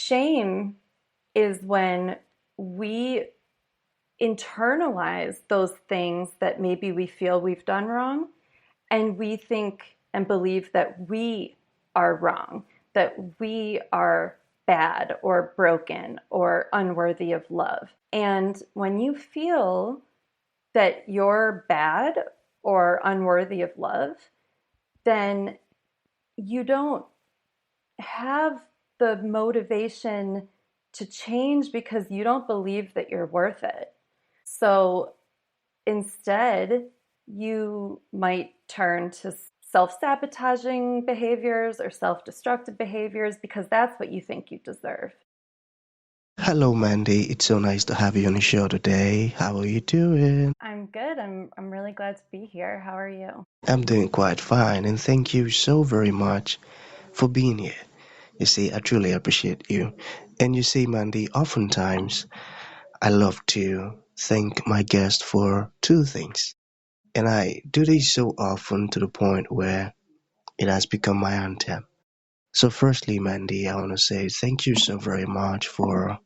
shame is when we internalize those things that maybe we feel we've done wrong, and we think and believe that we are wrong, that we are bad or broken or unworthy of love. And when you feel that you're bad or unworthy of love, then you don't have the motivation to change because you don't believe that you're worth it. So instead, you might turn to self-sabotaging behaviors or self-destructive behaviors because that's what you think you deserve. Hello, Mandy. It's so nice to have you on the show today. How are you doing? I'm good. I'm really glad to be here. How are you? I'm doing quite fine, and thank you so very much for being here. You see, I truly appreciate you. And you see, Mandy, oftentimes I love to thank my guest for two things. And I do this so often to the point where it has become my anthem. So, firstly, Mandy, I want to say thank you so very much for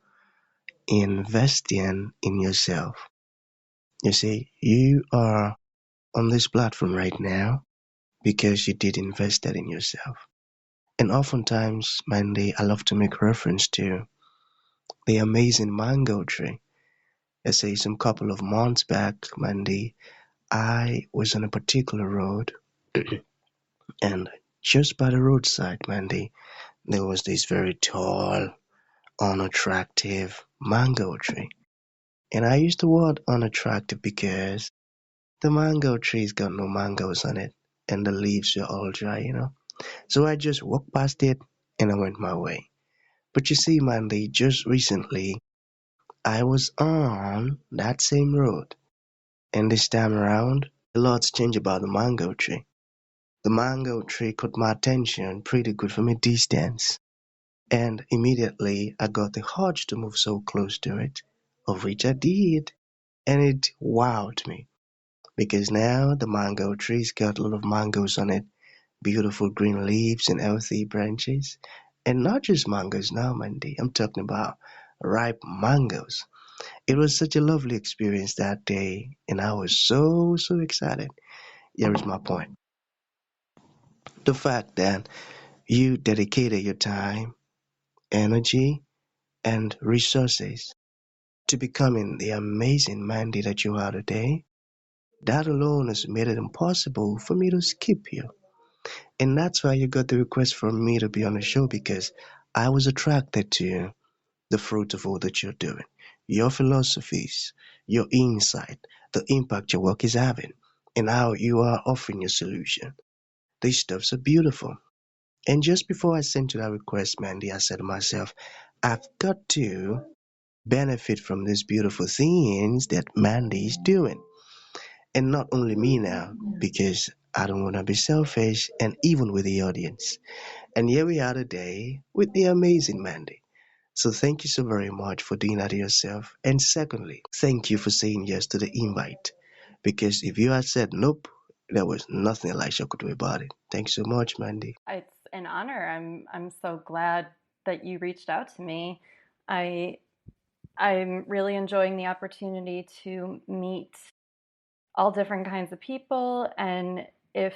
investing in yourself. You see, you are on this platform right now because you did invest that in yourself. And oftentimes, Mandy, I love to make reference to the amazing mango tree. Let's say some couple of months back, Mandy, I was on a particular road and just by the roadside, Mandy, there was this very tall, unattractive mango tree. And I use the word unattractive because the mango tree's got no mangoes on it and the leaves are all dry. So I just walked past it and I went my way. But you see, Mandy, just recently I was on that same road, and this time around, a lot's changed about the mango tree. The mango tree caught my attention pretty good from a distance, and immediately I got the urge to move so close to it, of which I did, and it wowed me because now the mango tree's got a lot of mangoes on it, beautiful green leaves and healthy branches. And not just mangoes now, Mandy. I'm talking about ripe mangoes. It was such a lovely experience that day, and I was so, so excited. Here is my point. The fact that you dedicated your time, energy, and resources to becoming the amazing Mandy that you are today, that alone has made it impossible for me to skip you. And that's why you got the request from me to be on the show because I was attracted to the fruit of all that you're doing, your philosophies, your insight, the impact your work is having, and how you are offering your solution. These stuffs are beautiful. And just before I sent you that request, Mandy, I said to myself, I've got to benefit from these beautiful things that Mandy is doing. And not only me now, because I don't want to be selfish, and even with the audience. And here we are today with the amazing Mandy. So thank you so very much for doing that to yourself. And secondly, thank you for saying yes to the invite. Because if you had said nope, there was nothing Elisha could do about it. Thanks so much, Mandy. It's an honor. I'm so glad that you reached out to me. I I'm really enjoying the opportunity to meet all different kinds of people, and if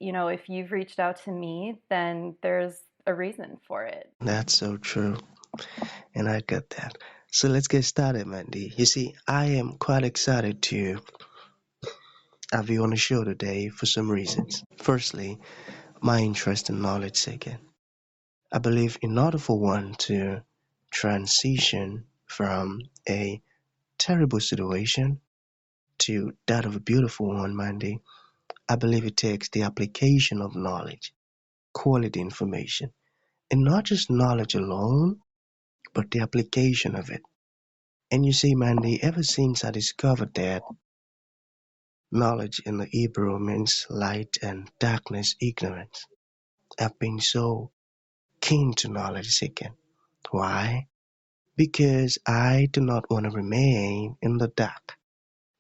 if you've reached out to me, then there's a reason for it. That's so true. And I get that. So let's get started, Mandy. You see, I am quite excited to have you on the show today for some reasons. Firstly, my interest in knowledge seeking. I believe in order for one to transition from a terrible situation to that of a beautiful one, Mandy, I believe it takes the application of knowledge, quality information, and not just knowledge alone, but the application of it. And you see, Mandy, ever since I discovered that knowledge in the Hebrew means light and darkness, ignorance, I've been so keen to knowledge seeking. Why? Because I do not want to remain in the dark.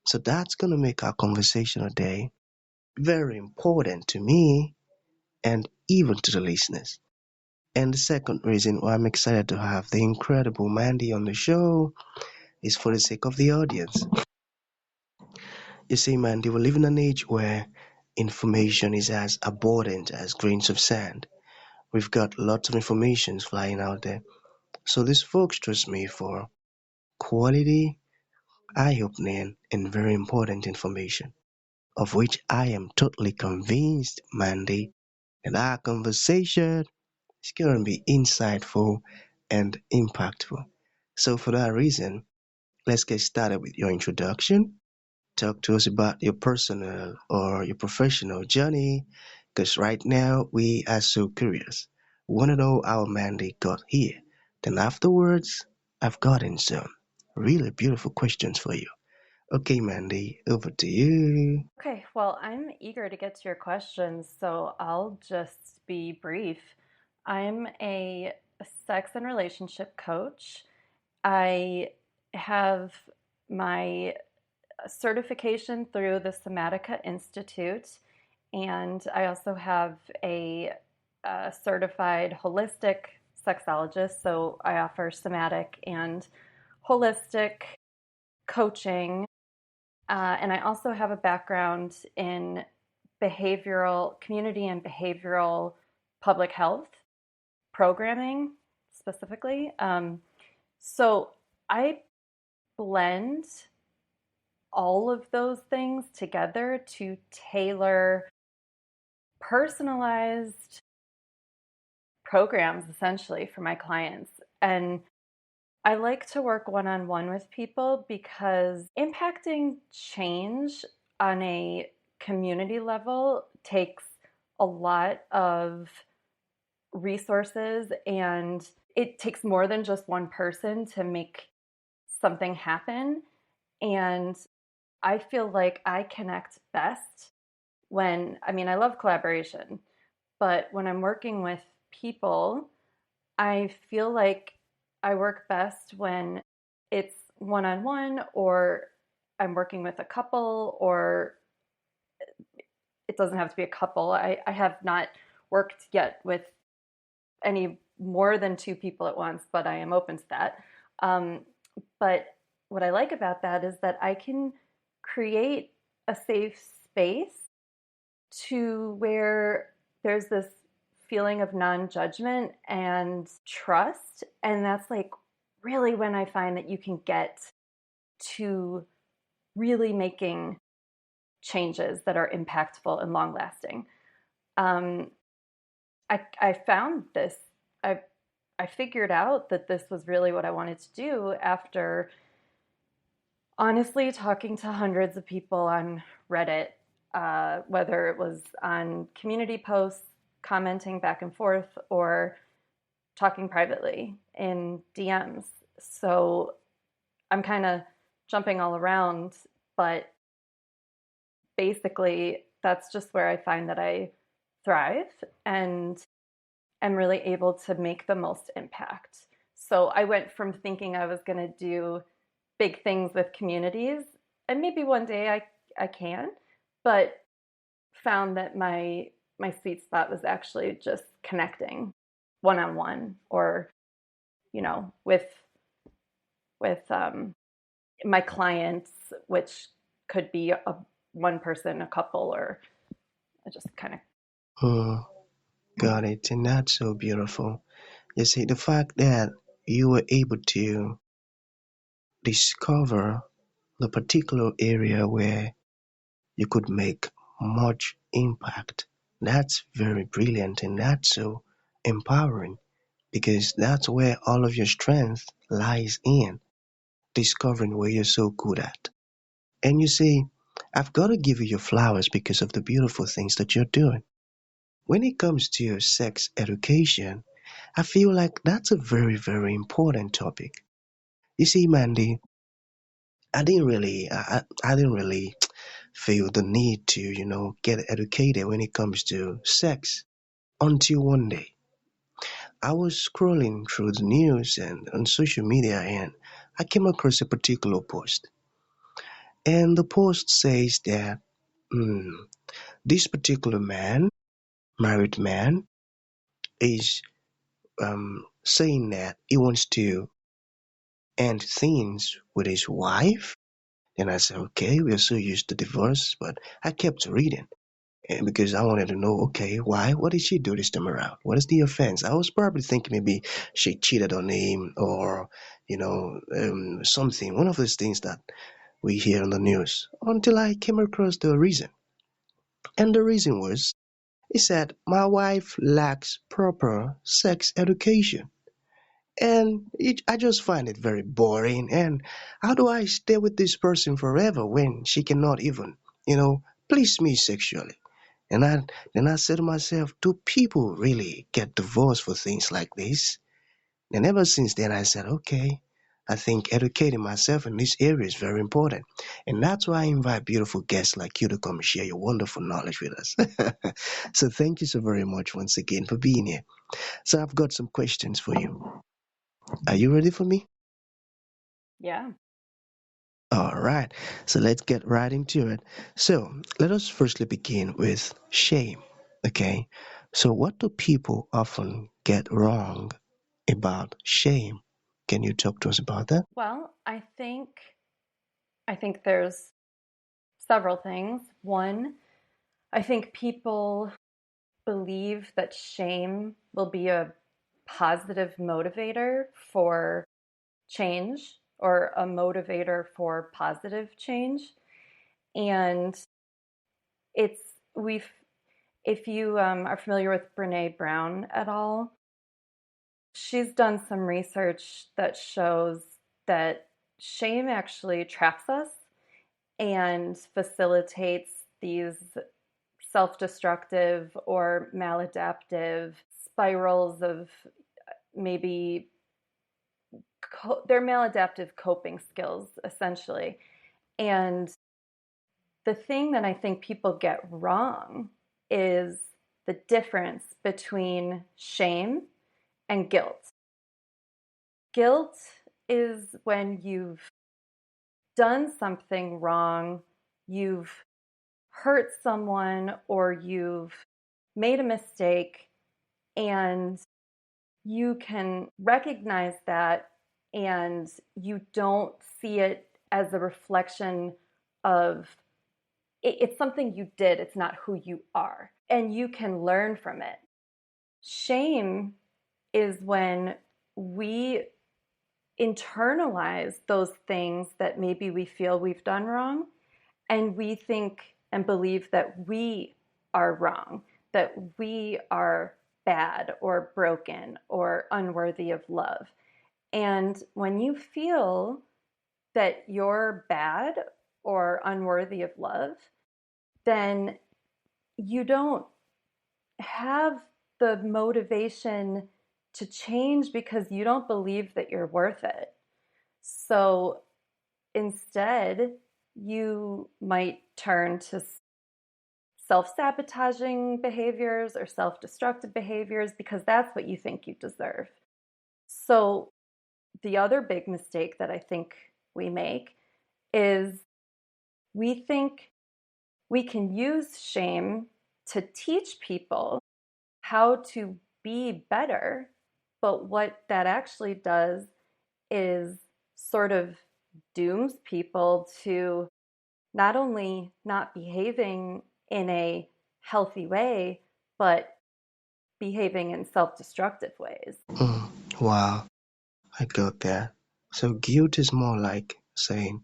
So that's going to make our conversation today very important to me and even to the listeners. And the second reason why I'm excited to have the incredible Mandy on the show is for the sake of the audience. You see, Mandy, we live in an age where information is as abundant as grains of sand. We've got lots of information flying out there. So these folks trust me for quality, eye-opening, and very important information, of which I am totally convinced, Mandy, that our conversation is going to be insightful and impactful. So for that reason, let's get started with your introduction. Talk to us about your personal or your professional journey, because right now we are so curious. We want to know how Mandy got here. Then afterwards, I've gotten some really beautiful questions for you. Okay, Mandy, over to you. Okay, well, I'm eager to get to your questions, so I'll just be brief. I'm a sex and relationship coach. I have my certification through the Somatica Institute, and I also have a certified holistic sexologist, so I offer somatic and holistic coaching. And I also have a background in behavioral, community and behavioral public health programming specifically. So I blend all of those things together to tailor personalized programs essentially for my clients. And I like to work one on one with people because impacting change on a community level takes a lot of resources, and it takes more than just one person to make something happen. And I feel like I connect best when, I mean, I love collaboration, but when I'm working with people, I feel like I work best when it's one on one, or I'm working with a couple, or it doesn't have to be a couple. I have not worked yet with any more than two people at once, but I am open to that. Um, but what I like about that is that I can create a safe space to where there's this feeling of non-judgment and trust. And that's like really when I find that you can get to really making changes that are impactful and long lasting. Um, I found this, I, I figured out that this was really what I wanted to do after honestly talking to hundreds of people on Reddit, whether it was on community posts, commenting back and forth, or talking privately in DMs. So I'm kind of jumping all around, but basically, that's just where I find that I thrive and am really able to make the most impact. So I went from thinking I was going to do big things with communities, and maybe one day I can, but found that my sweet spot was actually just connecting one on one, or with my clients, which could be one person, a couple, or just kind of. Hmm, got it, and that's so beautiful. You see, the fact that you were able to discover the particular area where you could make much impact, that's very brilliant and that's so empowering, because that's where all of your strength lies in, discovering where you're so good at. And you see, I've got to give you your flowers because of the beautiful things that you're doing. When it comes to your sex education, I feel like that's a very, very important topic. You see, Mandy, I didn't really feel the need to, get educated when it comes to sex until one day I was scrolling through the news and on social media, and I came across a particular post. And the post says that mm, this particular man, married man, is saying that he wants to end things with his wife. And I said, okay, we are so used to divorce, but I kept reading. And because I wanted to know, okay, why? What did she do this time around? What is the offense? I was probably thinking maybe she cheated on him or, something. One of those things that we hear on the news until I came across the reason. And the reason was, he said, my wife lacks proper sex education. And I just find it very boring. And how do I stay with this person forever when she cannot even, please me sexually? And then I said to myself, do people really get divorced for things like this? And ever since then, I said, okay, I think educating myself in this area is very important. And that's why I invite beautiful guests like you to come and share your wonderful knowledge with us. So thank you so very much once again for being here. So I've got some questions for you. Are you ready for me? Yeah. All right, so let's get right into it. So let us firstly begin with shame. Okay, so what do people often get wrong about shame? Can you talk to us about that? Well, I think there's several things. One, I think people believe that shame will be a positive motivator for change or a motivator for positive change. And it's, we've, if you are familiar with Brene Brown at all, she's done some research that shows that shame actually traps us and facilitates these self destructive or maladaptive spirals of maybe they're maladaptive coping skills, essentially. And the thing that I think people get wrong is the difference between shame and guilt. Guilt is when you've done something wrong, you've hurt someone, or you've made a mistake, and you can recognize that and you don't see it as a reflection of it's something you did, it's not who you are, and you can learn from it. Shame is when we internalize those things that maybe we feel we've done wrong, and we think and believe that we are wrong, that we are bad or broken or unworthy of love. And when you feel that you're bad or unworthy of love, then you don't have the motivation to change because you don't believe that you're worth it. So instead, you might turn to self sabotaging behaviors or self destructive behaviors because that's what you think you deserve. So, the other big mistake that I think we make is we think we can use shame to teach people how to be better. But what that actually does is sort of dooms people to not only not behaving in a healthy way, but behaving in self destructive ways. Wow, I got that. So guilt is more like saying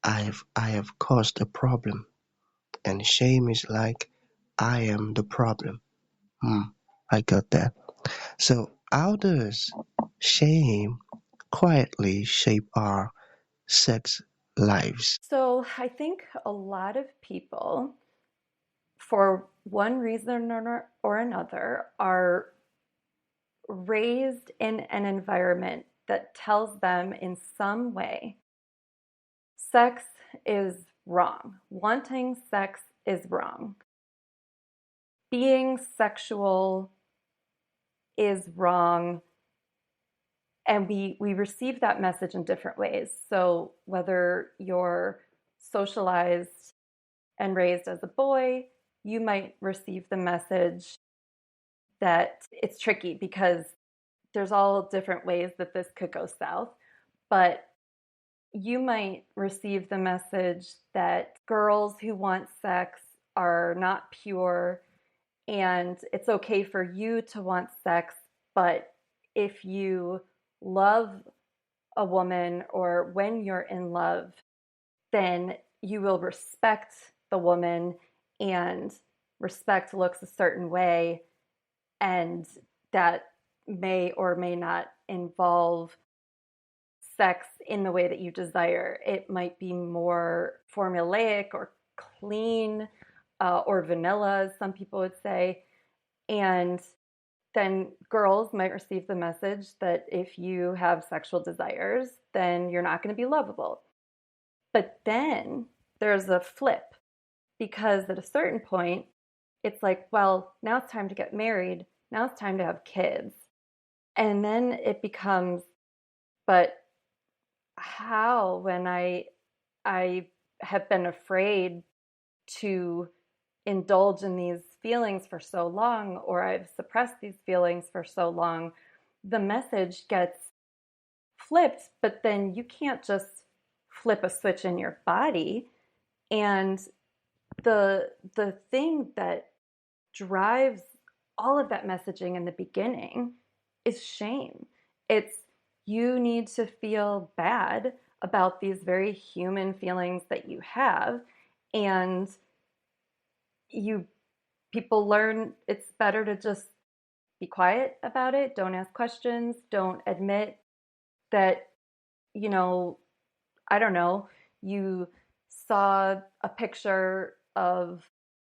I have caused a problem, and shame is like I am the problem. I got that. So how does shame quietly shape our sex lives? So I think a lot of people, for one reason or another, are raised in an environment that tells them in some way sex is wrong. Wanting sex is wrong. Being sexual is wrong. And we receive that message in different ways. So whether you're socialized and raised as a boy, you might receive the message that it's tricky because there's all different ways that this could go south, but you might receive the message that girls who want sex are not pure and it's okay for you to want sex, but if you love a woman or when you're in love, then you will respect the woman, and respect looks a certain way, and that may or may not involve sex in the way that you desire. It might be more formulaic or clean, or vanilla, as some people would say. And then girls might receive the message that if you have sexual desires, then you're not going to be lovable. But then there's a flip, because at a certain point, it's like, well, now it's time to get married. Now it's time to have kids. And then it becomes, but how, when I have been afraid to indulge in these feelings for so long, or I've suppressed these feelings for so long, the message gets flipped, but then you can't just flip a switch in your body. And the thing that drives all of that messaging in the beginning is shame. It's, you need to feel bad about these very human feelings that you have, and you people learn it's better to just be quiet about it, don't ask questions, don't admit that, you know, I don't know, you saw a picture of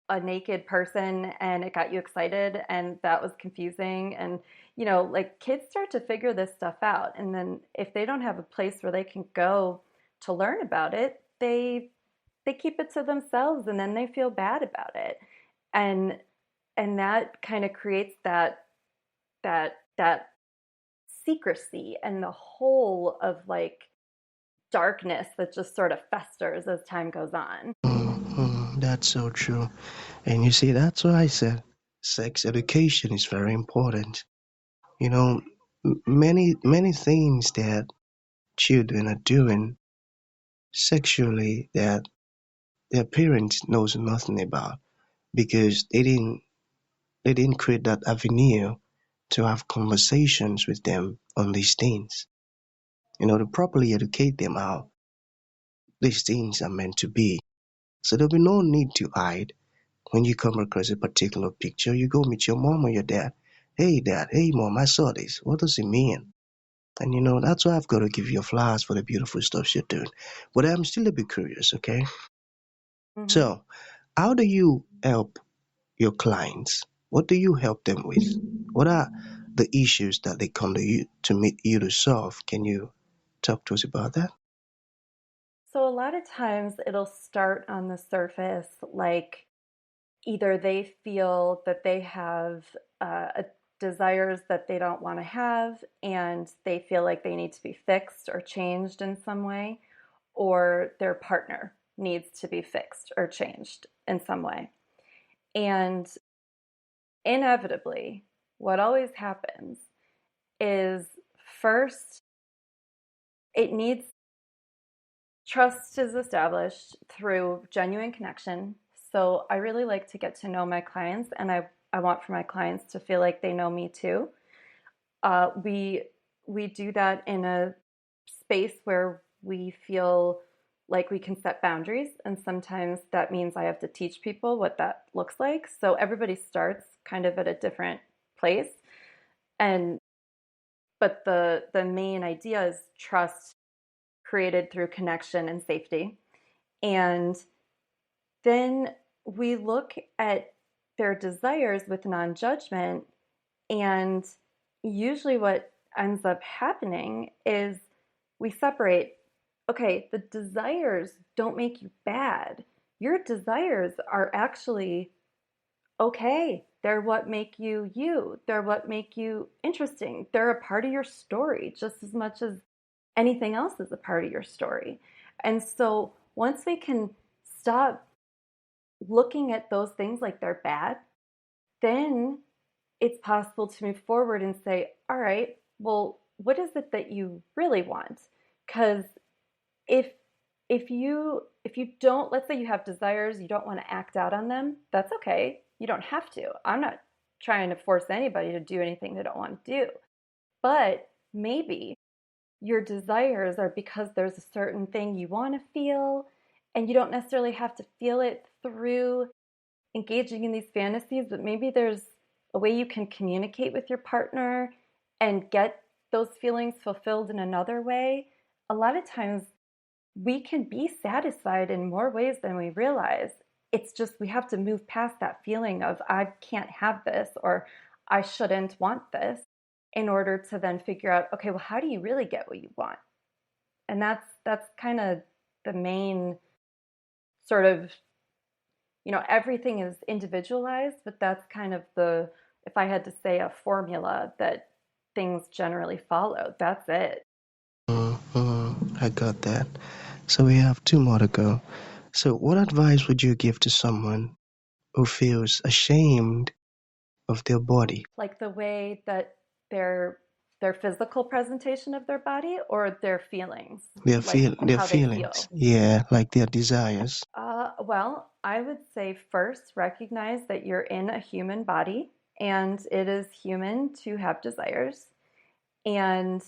a naked person and it got you excited and that was confusing. And, you know, like, kids start to figure this stuff out. And then if they don't have a place where they can go to learn about it, they keep it to themselves and then they feel bad about it. And that kind of creates that secrecy and the whole of like darkness that just sort of festers as time goes on. That's so true. And you see, that's why I said sex education is very important. You know, many things that children are doing sexually that their parents knows nothing about, because they didn't create that avenue to have conversations with them on these things. To properly educate them how these things are meant to be. So there'll be no need to hide. When you come across a particular picture, you go meet your mom or your dad. Hey dad, hey mom, I saw this. What does it mean? And that's why I've got to give you flowers for the beautiful stuff you're doing. But I'm still a bit curious, okay? Mm-hmm. So, how do you help your clients? What do you help them with? What are the issues that they come to you to meet you to solve? Can you talk to us about that? So a lot of times it'll start on the surface, like either they feel that they have desires that they don't want to have, and they feel like they need to be fixed or changed in some way, or their partner needs to be fixed or changed in some way. And inevitably, what always happens is, first, it needs trust is established through genuine connection. So I really like to get to know my clients, and I want for my clients to feel like they know me too. We do that in a space where we feel like we can set boundaries, and sometimes that means I have to teach people what that looks like. So everybody starts kind of at a different place, and but the main idea is trust created through connection and safety. And then we look at their desires with non judgment. And usually, what ends up happening is we separate, okay, the desires don't make you bad. Your desires are actually okay. They're what make you you. They're what make you interesting. They're a part of your story just as much as anything else is a part of your story. And so once we can stop looking at those things like they're bad, then it's possible to move forward and say, all right, well, what is it that you really want? Because if if you don't, let's say you have desires, you don't want to act out on them, that's okay. You don't have to. I'm not trying to force anybody to do anything they don't want to do. But maybe your desires are because there's a certain thing you want to feel, and you don't necessarily have to feel it through engaging in these fantasies, but maybe there's a way you can communicate with your partner and get those feelings fulfilled in another way. A lot of times we can be satisfied in more ways than we realize. It's just we have to move past that feeling of I can't have this or I shouldn't want this in order to then figure out, okay, well, how do you really get what you want? And that's kind of the main sort of, everything is individualized, but that's kind of the, if I had to say a formula that things generally follow, that's it. I got that. So we have two more to go. So, what advice would you give to someone who feels ashamed of their body? Like the way that their their physical presentation of their body or their feelings, like Their how they feelings, feel. yeah, like their desires. Well, I would say first recognize that you're in a human body and it is human to have desires. And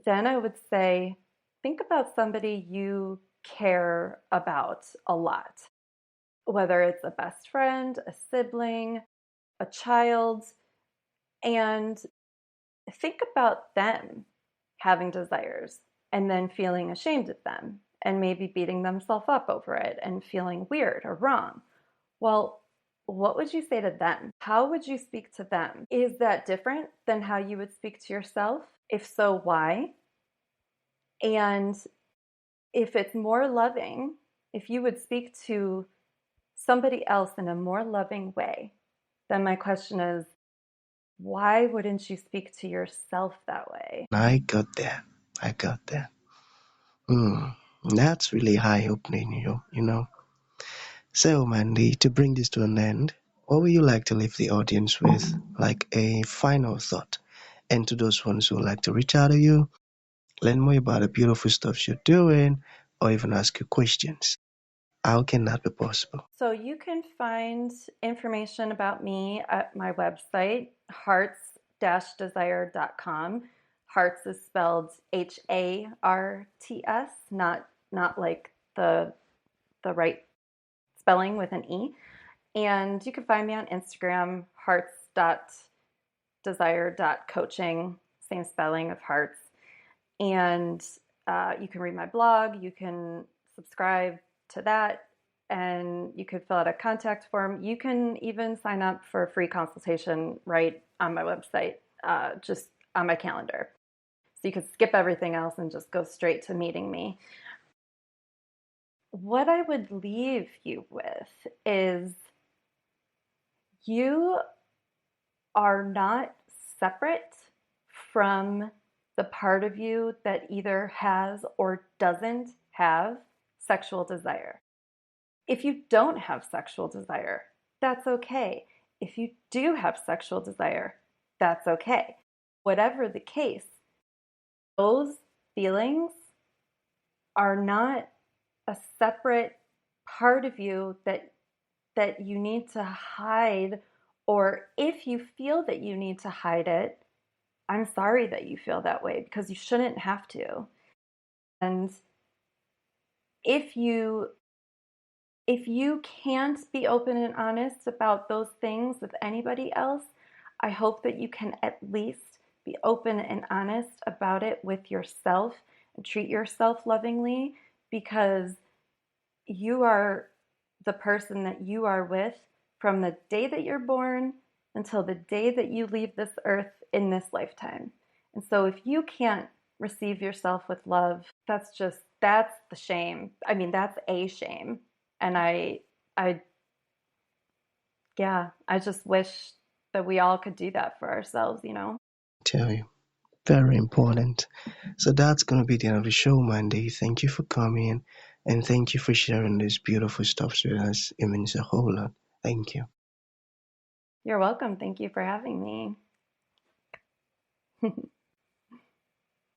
then I would say, think about somebody you care about a lot, whether it's a best friend, a sibling, a child, and think about them having desires and then feeling ashamed of them and maybe beating themselves up over it and feeling weird or wrong. Well, what would you say to them? How would you speak to them? Is that different than how you would speak to yourself? If so, why? And if it's more loving, if you would speak to somebody else in a more loving way, then my question is, why wouldn't you speak to yourself that way? I got that. I got that. Mm, that's really eye opening, you know. So, Mandy, to bring this to an end, what would you like to leave the audience with, like a final thought? And to those ones who would like to reach out to you, learn more about the beautiful stuff you're doing, or even ask you questions, how can that be possible? So you can find information about me at my website, hearts-desire.com. Hearts is spelled Harts, not like the right spelling with an E. And you can find me on Instagram, hearts.desire.coaching, same spelling of hearts. And you can read my blog, you can subscribe to that, and you could fill out a contact form. You can even sign up for a free consultation right on my website, just on my calendar. So you could skip everything else and just go straight to meeting me. What I would leave you with is you are not separate from the part of you that either has or doesn't have sexual desire. If you don't have sexual desire, that's okay. If you do have sexual desire, that's okay. Whatever the case, those feelings are not a separate part of you that you need to hide, or if you feel that you need to hide it, I'm sorry that you feel that way because you shouldn't have to. And if you if you can't be open and honest about those things with anybody else, I hope that you can at least be open and honest about it with yourself and treat yourself lovingly, because you are the person that you are with from the day that you're born until the day that you leave this earth in this lifetime. And so if you can't receive yourself with love, that's the shame. I mean, that's a shame. And I yeah, I just wish that we all could do that for ourselves. Tell you, very important. So that's going to be the end of the show, Mandy. Thank you for coming and thank you for sharing this beautiful stuff with us. It means a whole lot. Thank you. You're welcome. Thank you for having me.